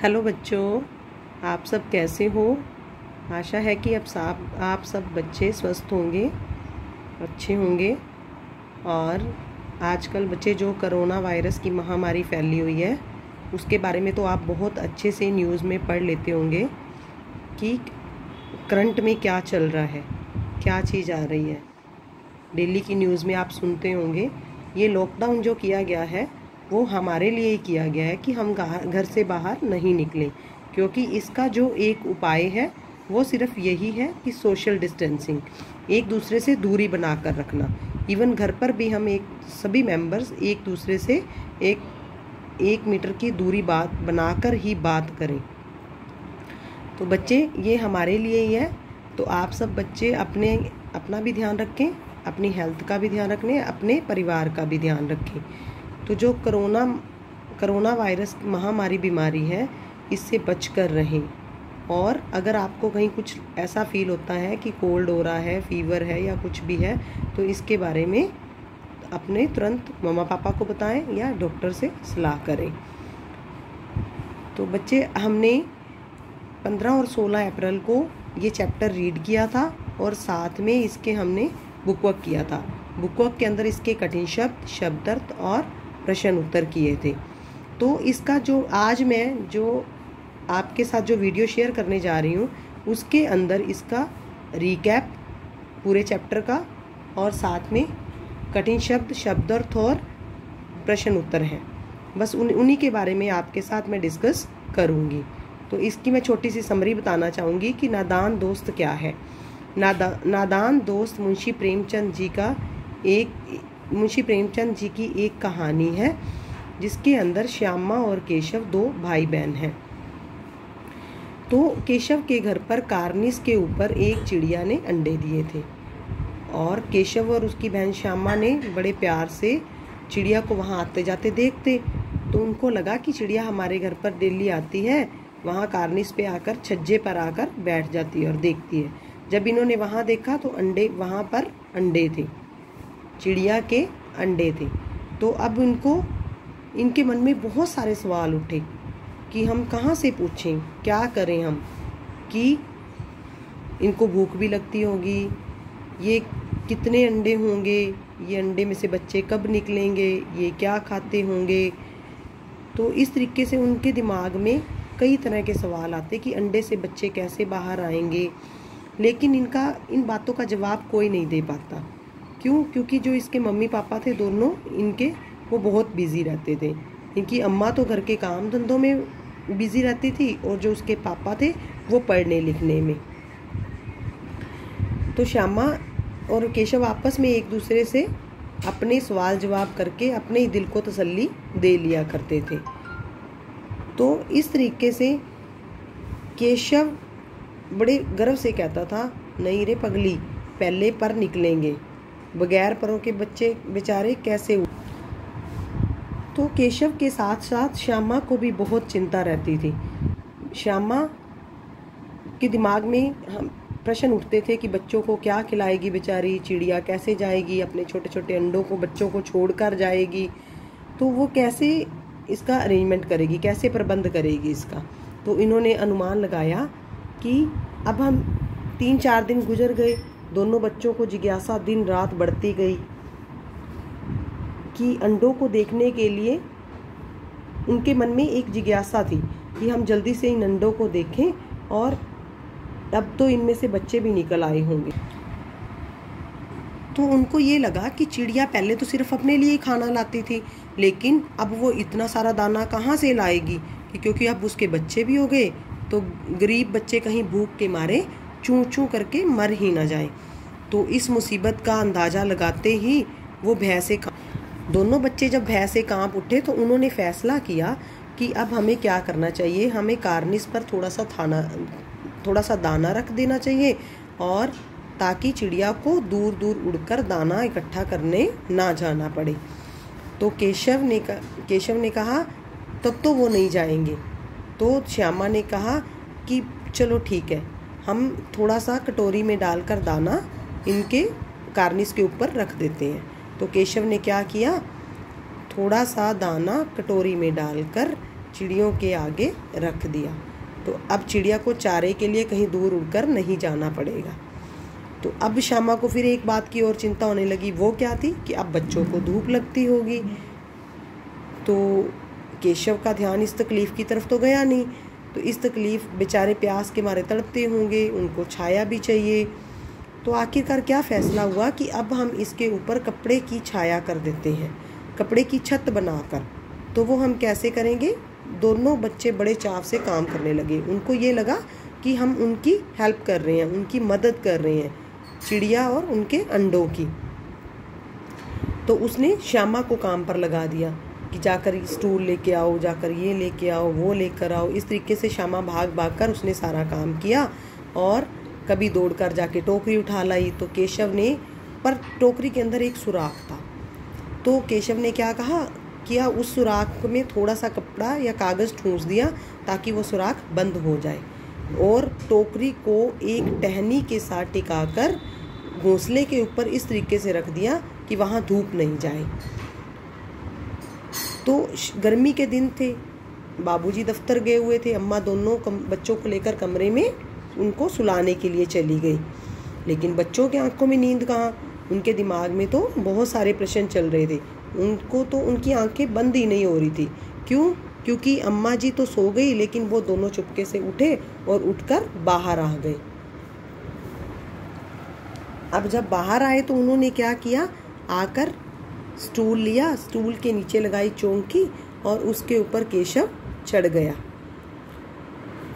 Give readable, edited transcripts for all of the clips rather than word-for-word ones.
Hello बच्चों, आप सब कैसे हो। आशा है कि आप सब बच्चे स्वस्थ होंगे, अच्छे होंगे। और आजकल बच्चे जो कोरोना वायरस की महामारी फैली हुई है उसके बारे में तो आप बहुत अच्छे से न्यूज़ में पढ़ लेते होंगे कि करंट में क्या चल रहा है, क्या चीज़ आ रही है। डेली की न्यूज़ में आप सुनते होंगे। ये लॉकडाउन जो किया गया है वो हमारे लिए ही किया गया है कि हम घर से बाहर नहीं निकलें, क्योंकि इसका जो एक उपाय है वो सिर्फ यही है कि सोशल डिस्टेंसिंग, एक दूसरे से दूरी बना कर रखना। इवन घर पर भी हम सभी मेंबर्स एक दूसरे से एक मीटर की दूरी बनाकर ही बात करें। तो बच्चे ये हमारे लिए ही है। तो आप सब बच्चे अपना भी ध्यान रखें, अपनी हेल्थ का भी ध्यान रखें, अपने परिवार का भी ध्यान रखें। तो जो कोरोना वायरस महामारी बीमारी है इससे बचकर रहें। और अगर आपको कहीं कुछ ऐसा फील होता है कि कोल्ड हो रहा है, फीवर है या कुछ भी है, तो इसके बारे में अपने तुरंत मम्मा पापा को बताएं या डॉक्टर से सलाह करें। तो बच्चे, हमने 15 और 16 अप्रैल को ये चैप्टर रीड किया था और साथ में इसके हमने बुकवर्क किया था। बुकवर्क के अंदर इसके कठिन शब्द, शब्दार्थ और प्रश्न उत्तर किए थे। तो इसका जो आज मैं जो आपके साथ जो वीडियो शेयर करने जा रही हूँ उसके अंदर इसका रिकैप पूरे चैप्टर का और साथ में कठिन शब्द, शब्दार्थ और प्रश्न उत्तर हैं। बस उन्हीं के बारे में आपके साथ मैं डिस्कस करूँगी। तो इसकी मैं छोटी सी समरी बताना चाहूँगी कि नादान दोस्त क्या है। नादान दोस्त मुंशी प्रेमचंद जी की एक कहानी है जिसके अंदर श्यामा और केशव दो भाई बहन हैं। तो केशव के घर पर कार्निस के ऊपर एक चिड़िया ने अंडे दिए थे और केशव और उसकी बहन श्यामा ने बड़े प्यार से चिड़िया को वहाँ आते जाते देखते। तो उनको लगा कि चिड़िया हमारे घर पर डेली आती है, वहाँ कार्निस पे आकर छज्जे पर आकर बैठ जाती है और देखती है। जब इन्होंने वहाँ देखा तो वहाँ पर अंडे थे, चिड़िया के अंडे थे। तो अब इनके मन में बहुत सारे सवाल उठे कि हम कहाँ से पूछें, क्या करें हम, कि इनको भूख भी लगती होगी, ये कितने अंडे होंगे, ये अंडे में से बच्चे कब निकलेंगे, ये क्या खाते होंगे। तो इस तरीके से उनके दिमाग में कई तरह के सवाल आते कि अंडे से बच्चे कैसे बाहर आएंगे। लेकिन इन बातों का जवाब कोई नहीं दे पाता। क्यों? क्योंकि जो इसके मम्मी पापा थे दोनों इनके, वो बहुत बिजी रहते थे। इनकी अम्मा तो घर के काम धंधों में बिजी रहती थी और जो उसके पापा थे वो पढ़ने लिखने में। तो श्यामा और केशव आपस में एक दूसरे से अपने सवाल जवाब करके अपने ही दिल को तसल्ली दे लिया करते थे। तो इस तरीके से केशव बड़े गर्व से कहता था, नहीं रे पगली, पहले पर निकलेंगे, बगैर परों के बच्चे बेचारे कैसे। तो केशव के साथ साथ श्यामा को भी बहुत चिंता रहती थी। श्यामा के दिमाग में प्रश्न उठते थे कि बच्चों को क्या खिलाएगी बेचारी, चिड़िया कैसे जाएगी, अपने छोटे छोटे अंडों को बच्चों को छोड़कर जाएगी, तो वो कैसे इसका अरेंजमेंट करेगी, कैसे प्रबंध करेगी इसका। तो इन्होंने अनुमान लगाया कि अब हम 3-4 दिन गुजर गए, दोनों बच्चों को जिज्ञासा दिन रात बढ़ती गई कि अंडों को देखने के लिए उनके मन में एक जिज्ञासा थी कि हम जल्दी से इन अंडों को देखें और अब तो इनमें से बच्चे भी निकल आए होंगे। तो उनको ये लगा कि चिड़िया पहले तो सिर्फ अपने लिए खाना लाती थी, लेकिन अब वो इतना सारा दाना कहाँ से लाएगी, क्योंकि अब उसके बच्चे भी हो गए, तो गरीब बच्चे कहीं भूख के मारे चूं चूं करके मर ही ना जाए। तो इस मुसीबत का अंदाज़ा लगाते ही वो भय से दोनों बच्चे जब भय से कांप उठे तो उन्होंने फैसला किया कि अब हमें क्या करना चाहिए, हमें कार्निस पर थोड़ा सा दाना रख देना चाहिए, और ताकि चिड़िया को दूर दूर उड़कर दाना इकट्ठा करने ना जाना पड़े। तो केशव ने कहा तब तो वो नहीं जाएंगे। तो श्यामा ने कहा कि चलो ठीक है, हम थोड़ा सा कटोरी में डालकर दाना इनके कार्निस के ऊपर रख देते हैं। तो केशव ने क्या किया, थोड़ा सा दाना कटोरी में डालकर चिड़ियों के आगे रख दिया। तो अब चिड़िया को चारे के लिए कहीं दूर उड़कर नहीं जाना पड़ेगा। तो अब श्यामा को फिर एक बात की और चिंता होने लगी। वो क्या थी कि अब बच्चों को धूप लगती होगी। तो केशव का ध्यान इस तकलीफ़ की तरफ तो गया नहीं। तो इस तकलीफ़, बेचारे प्यास के मारे तड़पते होंगे, उनको छाया भी चाहिए। तो आखिरकार क्या फ़ैसला हुआ कि अब हम इसके ऊपर कपड़े की छाया कर देते हैं, कपड़े की छत बनाकर। तो वो हम कैसे करेंगे? दोनों बच्चे बड़े चाव से काम करने लगे। उनको ये लगा कि हम उनकी हेल्प कर रहे हैं, उनकी मदद कर रहे हैं, चिड़िया और उनके अंडों की। तो उसने श्यामा को काम पर लगा दिया कि जाकर स्टूल लेके आओ, जाकर ये लेके आओ, वो लेकर आओ। इस तरीके से श्यामा भाग भाग कर उसने सारा काम किया और कभी दौड़कर जाके टोकरी उठा लाई। तो केशव ने, पर टोकरी के अंदर एक सुराख था। तो केशव ने क्या किया, उस सुराख में थोड़ा सा कपड़ा या कागज़ ठूंस दिया ताकि वो सुराख बंद हो जाए, और टोकरी को एक टहनी के साथ टिकाकर घोंसले के ऊपर इस तरीके से रख दिया कि वहाँ धूप नहीं जाए। तो गर्मी के दिन थे, बाबूजी दफ्तर गए हुए थे, अम्मा दोनों बच्चों को लेकर कमरे में उनको सुलाने के लिए चली गई। लेकिन बच्चों के आंखों में नींद कहाँ, उनके दिमाग में तो बहुत सारे प्रश्न चल रहे थे। उनको तो उनकी आंखें बंद ही नहीं हो रही थी। क्यों? क्योंकि अम्मा जी तो सो गई, लेकिन वो दोनों चुपके से उठे और उठकर बाहर आ गए। अब जब बाहर आए तो उन्होंने क्या किया, आकर स्टूल लिया, स्टूल के नीचे लगाई चौकी और उसके ऊपर केशव चढ़ गया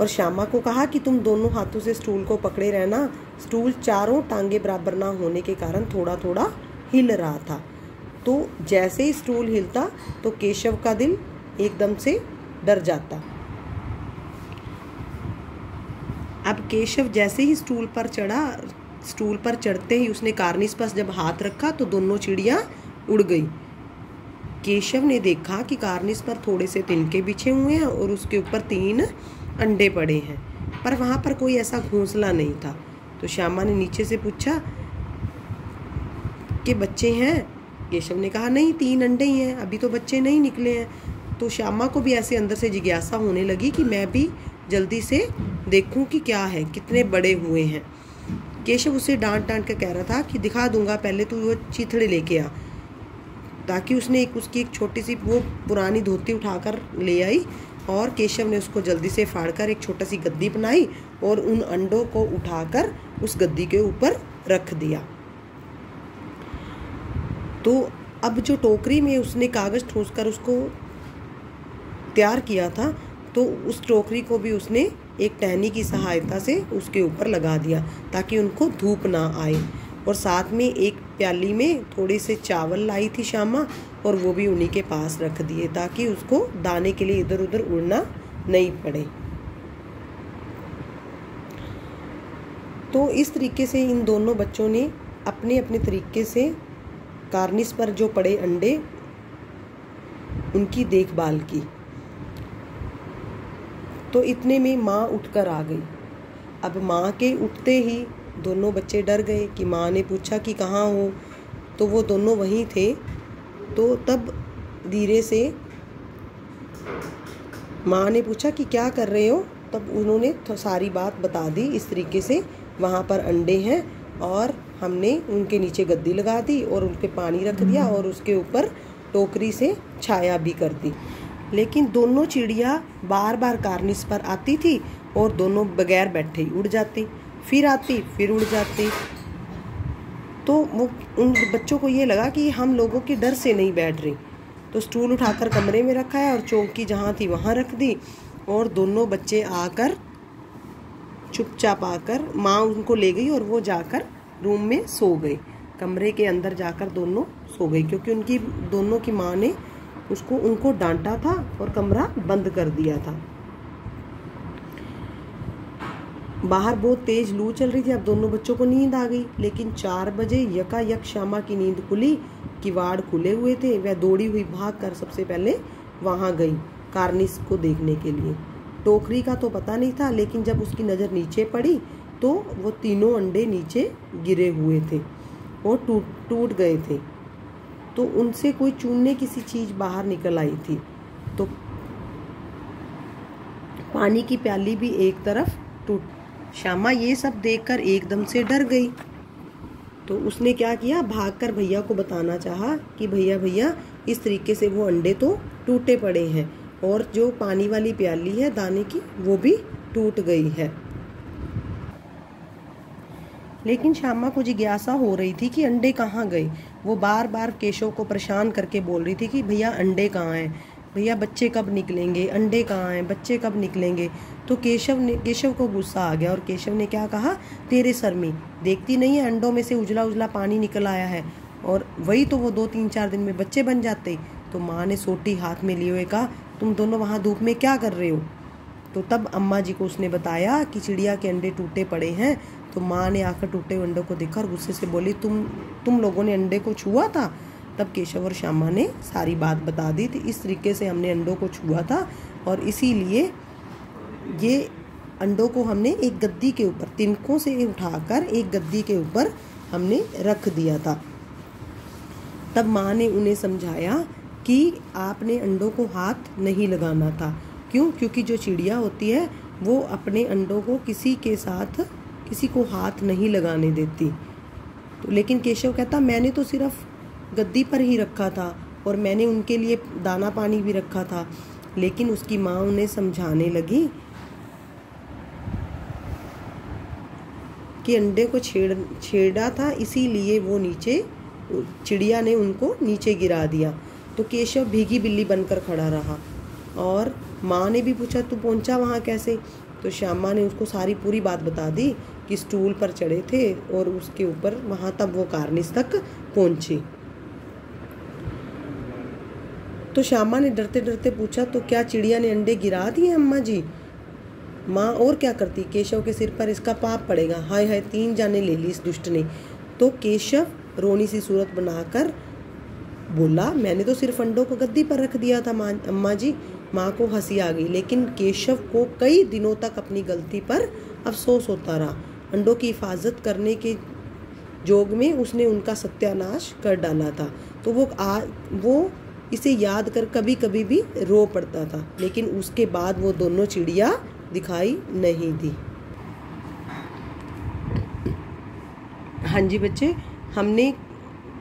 और श्यामा को कहा कि तुम दोनों हाथों से स्टूल को पकड़े रहना। स्टूल चारों टांगे बराबर ना होने के कारण थोड़ा थोड़ा हिल रहा था। तो जैसे ही स्टूल हिलता तो केशव का दिल एकदम से डर जाता। अब केशव जैसे ही स्टूल पर चढ़ा, स्टूल पर चढ़ते ही उसने कार्निस पर जब हाथ रखा तो दोनों चिड़िया उड़ गई। केशव ने देखा कि कार्निस पर थोड़े से तिनके बिछे हुए हैं और उसके ऊपर 3 अंडे पड़े हैं, पर वहाँ पर कोई ऐसा घोंसला नहीं था। तो श्यामा ने नीचे से पूछा कि बच्चे हैं? केशव ने कहा नहीं, 3 अंडे ही हैं, अभी तो बच्चे नहीं निकले हैं। तो श्यामा को भी ऐसे अंदर से जिज्ञासा होने लगी कि मैं भी जल्दी से देखूं कि क्या है, कितने बड़े हुए हैं। केशव उसे डांट डांट कर कह रहा था कि दिखा दूंगा, पहले तू वो चिथड़े लेके आ। ताकि उसने उसकी एक छोटी सी वो पुरानी धोती उठाकर ले आई और केशव ने उसको जल्दी से फाड़कर एक छोटा सी गद्दी बनाई और उन अंडों को उठाकर उस गद्दी के ऊपर रख दिया। तो अब जो टोकरी में उसने कागज़ ठूंसकर उसको तैयार किया था, तो उस टोकरी को भी उसने एक टहनी की सहायता से उसके ऊपर लगा दिया ताकि उनको धूप ना आए। और साथ में एक प्याली में थोड़े से चावल लाई थी श्यामा और वो भी उन्हीं के पास रख दिए ताकि उसको दाने के लिए इधर उधर उड़ना नहीं पड़े। तो इस तरीके से इन दोनों बच्चों ने अपने अपने तरीके से कार्निस पर जो पड़े अंडे उनकी देखभाल की। तो इतने में माँ उठकर आ गई। अब माँ के उठते ही दोनों बच्चे डर गए कि माँ ने पूछा कि कहाँ हो, तो वो दोनों वहीं थे। तो तब धीरे से माँ ने पूछा कि क्या कर रहे हो, तब उन्होंने सारी बात बता दी। इस तरीके से वहाँ पर अंडे हैं और हमने उनके नीचे गद्दी लगा दी और उन पे पानी रख दिया और उसके ऊपर टोकरी से छाया भी कर दी। लेकिन दोनों चिड़िया बार बार कार्निस पर आती थी और दोनों बगैर बैठे ही उड़ जाती, फिर आती फिर उड़ जाती। तो वो उन बच्चों को ये लगा कि हम लोगों के डर से नहीं बैठ रही। तो स्टूल उठाकर कमरे में रखा है और चौकी जहाँ थी वहाँ रख दी और दोनों बच्चे आकर चुपचाप आकर माँ उनको ले गई और वो जाकर रूम में सो गए। कमरे के अंदर जाकर दोनों सो गई क्योंकि उनकी दोनों की माँ ने उनको डांटा था और कमरा बंद कर दिया था। बाहर बहुत तेज लू चल रही थी। अब दोनों बच्चों को नींद आ गई, लेकिन 4 बजे यकायक श्यामा की नींद खुली। किवाड़ खुले हुए थे। वह दौड़ी हुई भागकर सबसे पहले वहां गई कार्निस को देखने के लिए। टोकरी का तो पता नहीं था, लेकिन जब उसकी नज़र नीचे पड़ी तो वो तीनों अंडे नीचे गिरे हुए थे और टूट गए थे। तो उनसे कोई चुनने किसी चीज़ बाहर निकल आई थी। तो पानी की प्याली भी एक तरफ टूट। श्यामा ये सब देखकर एकदम से डर गई, तो उसने क्या किया, भागकर भैया को बताना चाहा कि भैया भैया इस तरीके से वो अंडे तो टूटे पड़े हैं और जो पानी वाली प्याली है दाने की वो भी टूट गई है। लेकिन श्यामा को जिज्ञासा हो रही थी कि अंडे कहाँ गए। वो बार बार केशव को परेशान करके बोल रही थी कि भैया अंडे कहाँ हैं, भैया बच्चे कब निकलेंगे, अंडे कहाँ हैं, बच्चे कब निकलेंगे। तो केशव को गुस्सा आ गया और केशव ने क्या कहा, तेरे सर में देखती नहीं है अंडों में से उजला उजला पानी निकल आया है, और वही तो वो 2-3-4 दिन में बच्चे बन जाते। तो माँ ने सोटी हाथ में लिए हुए कहा, तुम दोनों वहाँ धूप में क्या कर रहे हो। तो तब अम्मा जी को उसने बताया कि चिड़िया के अंडे टूटे पड़े हैं। तो माँ ने आकर टूटे हुए अंडों को देखा और गुस्से से बोली, तुम लोगों ने अंडे को छुआ था। तब केशव और श्यामा ने सारी बात बता दी थी, इस तरीके से हमने अंडों को छुआ था और इसीलिए ये अंडों को हमने एक गद्दी के ऊपर तिनकों से उठाकर एक गद्दी के ऊपर हमने रख दिया था। तब माँ ने उन्हें समझाया कि आपने अंडों को हाथ नहीं लगाना था। क्यों? क्योंकि जो चिड़िया होती है वो अपने अंडों को किसी को हाथ नहीं लगाने देती। तो लेकिन केशव कहता, मैंने तो सिर्फ गद्दी पर ही रखा था और मैंने उनके लिए दाना पानी भी रखा था। लेकिन उसकी माँ उन्हें समझाने लगी कि अंडे को छेड़ा था, इसीलिए वो चिड़िया ने उनको नीचे गिरा दिया। तो केशव भीगी बिल्ली बनकर खड़ा रहा और माँ ने भी पूछा, तू पहुंचा वहाँ कैसे। तो श्यामा ने उसको सारी पूरी बात बता दी कि स्टूल पर चढ़े थे और उसके ऊपर वहाँ तब वो कार्निस तक पहुंची। तो श्यामा ने डरते डरते पूछा, तो क्या चिड़िया ने अंडे गिरा दिए अम्मा जी। माँ और क्या करती, केशव के सिर पर इसका पाप पड़ेगा, हाय हाय 3 जाने ले ली इस दुष्ट ने। तो केशव रोनी सी सूरत बनाकर बोला, मैंने तो सिर्फ अंडों को गद्दी पर रख दिया था अम्मा जी। माँ को हंसी आ गई, लेकिन केशव को कई दिनों तक अपनी गलती पर अफसोस होता रहा। अंडों की हिफाजत करने के जोग में उसने उनका सत्यानाश कर डाला था। तो वो इसे याद कर कभी कभी भी रो पड़ता था। लेकिन उसके बाद वो दोनों चिड़िया दिखाई नहीं दी। हाँ जी बच्चे, हमने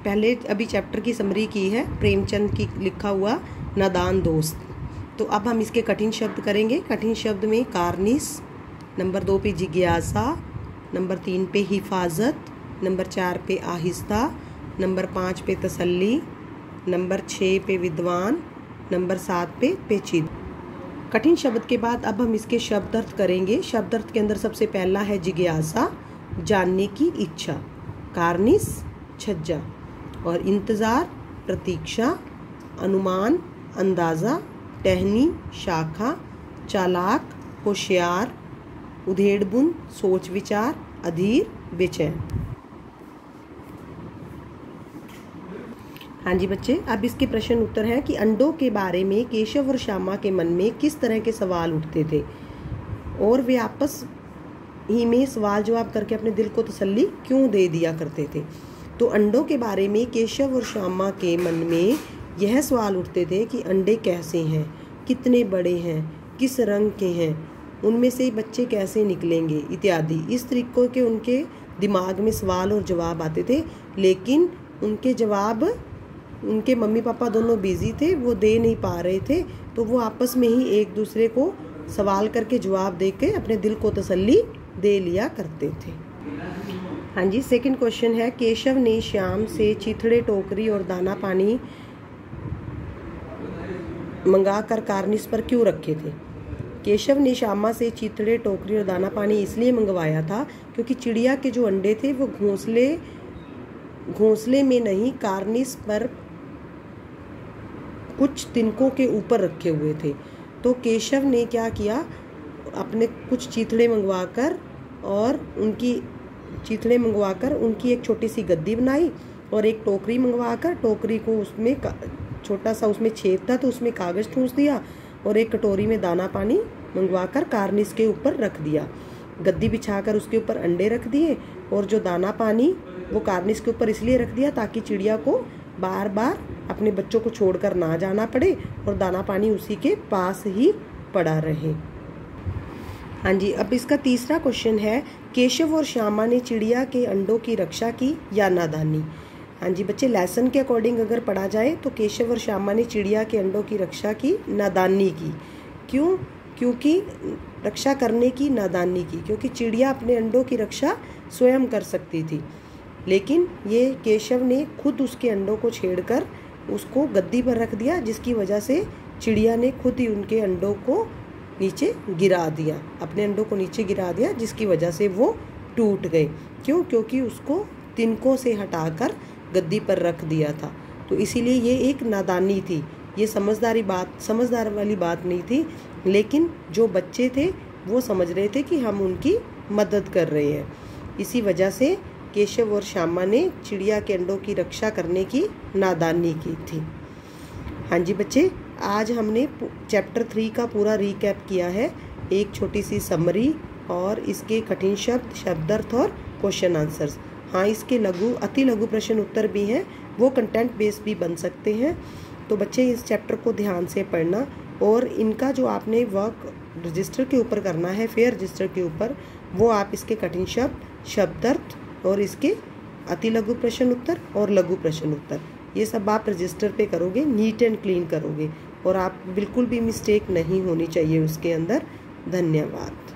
पहले अभी चैप्टर की समरी की है, प्रेमचंद की लिखा हुआ नादान दोस्त। तो अब हम इसके कठिन शब्द करेंगे। कठिन शब्द में कार्निस, नंबर 2 पे जिज्ञासा, नंबर 3 पे हिफाजत, नंबर 4 पे आहिस्ता, नंबर 5 पे तसल्ली, नंबर 6 पे विद्वान, नंबर 7 पे पेचीदा। कठिन शब्द के बाद अब हम इसके शब्दार्थ करेंगे। शब्दार्थ के अंदर सबसे पहला है जिज्ञासा, जानने की इच्छा, कार्निस छज्जा, और इंतज़ार प्रतीक्षा, अनुमान अंदाज़ा, टहनी शाखा, चालाक होशियार, उधेड़बुन सोच विचार, अधीर बेचैन। हाँ जी बच्चे, अब इसके प्रश्न उत्तर है कि अंडों के बारे में केशव और श्यामा के मन में किस तरह के सवाल उठते थे और वे आपस ही में सवाल जवाब करके अपने दिल को तसल्ली क्यों दे दिया करते थे। तो अंडों के बारे में केशव और श्यामा के मन में यह सवाल उठते थे कि अंडे कैसे हैं, कितने बड़े हैं, किस रंग के हैं, उनमें से बच्चे कैसे निकलेंगे इत्यादि। इस तरीके के उनके दिमाग में सवाल और जवाब आते थे, लेकिन उनके जवाब उनके मम्मी पापा दोनों बिजी थे, वो दे नहीं पा रहे थे। तो वो आपस में ही एक दूसरे को सवाल करके जवाब दे के अपने दिल को तसल्ली दे लिया करते थे। हाँ जी, सेकंड क्वेश्चन है, केशव ने श्याम से चिथड़े, टोकरी और दाना पानी मंगा कर कार्निस पर क्यों रखे थे। केशव ने श्यामा से चिथड़े, टोकरी और दाना पानी इसलिए मंगवाया था क्योंकि चिड़िया के जो अंडे थे वो घोंसले में नहीं, कार्निस पर कुछ तिनकों के ऊपर रखे हुए थे। तो केशव ने क्या किया, अपने कुछ चीथड़े मंगवाकर उनकी एक छोटी सी गद्दी बनाई और एक टोकरी मंगवाकर, टोकरी को उसमें छोटा सा उसमें छेद था तो उसमें कागज़ ठूंस दिया और एक कटोरी में दाना पानी मंगवाकर कार्निस के ऊपर रख दिया। गद्दी बिछाकर उसके ऊपर अंडे रख दिए और जो दाना पानी वो कार्निस के ऊपर इसलिए रख दिया ताकि चिड़िया को बार बार अपने बच्चों को छोड़कर ना जाना पड़े और दाना पानी उसी के पास ही पड़ा रहे। हाँ जी, अब इसका तीसरा क्वेश्चन है, केशव और श्यामा ने चिड़िया के अंडों की रक्षा की या नादानी। हाँ जी बच्चे, लेसन के अकॉर्डिंग अगर पढ़ा जाए तो केशव और श्यामा ने चिड़िया के अंडों की रक्षा की, नादानी की। क्यों? क्योंकि रक्षा करने की, नादानी की, क्योंकि चिड़िया अपने अंडों की रक्षा स्वयं कर सकती थी, लेकिन ये केशव ने खुद उसके अंडों को छेड़कर उसको गद्दी पर रख दिया, जिसकी वजह से चिड़िया ने खुद ही उनके अंडों को नीचे गिरा दिया, अपने अंडों को नीचे गिरा दिया, जिसकी वजह से वो टूट गए। क्यों? क्योंकि उसको तिनकों से हटाकर गद्दी पर रख दिया था। तो इसीलिए ये एक नादानी थी, ये समझदार वाली बात नहीं थी, लेकिन जो बच्चे थे वो समझ रहे थे कि हम उनकी मदद कर रहे हैं। इसी वजह से केशव और श्यामा ने चिड़िया के अंडों की रक्षा करने की नादानी की थी। हाँ जी बच्चे, आज हमने चैप्टर 3 का पूरा रीकैप किया है, एक छोटी सी समरी और इसके कठिन शब्द, शब्दार्थ और क्वेश्चन आंसर्स। हाँ, इसके अति लघु प्रश्न उत्तर भी हैं, वो कंटेंट बेस भी बन सकते हैं। तो बच्चे इस चैप्टर को ध्यान से पढ़ना, और इनका जो आपने वर्क रजिस्टर के ऊपर करना है, फेयर रजिस्टर के ऊपर, वो आप इसके कठिन शब्द, शब्दार्थ और इसके अति लघु प्रश्न उत्तर और लघु प्रश्न उत्तर, ये सब आप रजिस्टर पे करोगे, नीट एंड क्लीन करोगे, और आप बिल्कुल भी मिस्टेक नहीं होनी चाहिए उसके अंदर। धन्यवाद।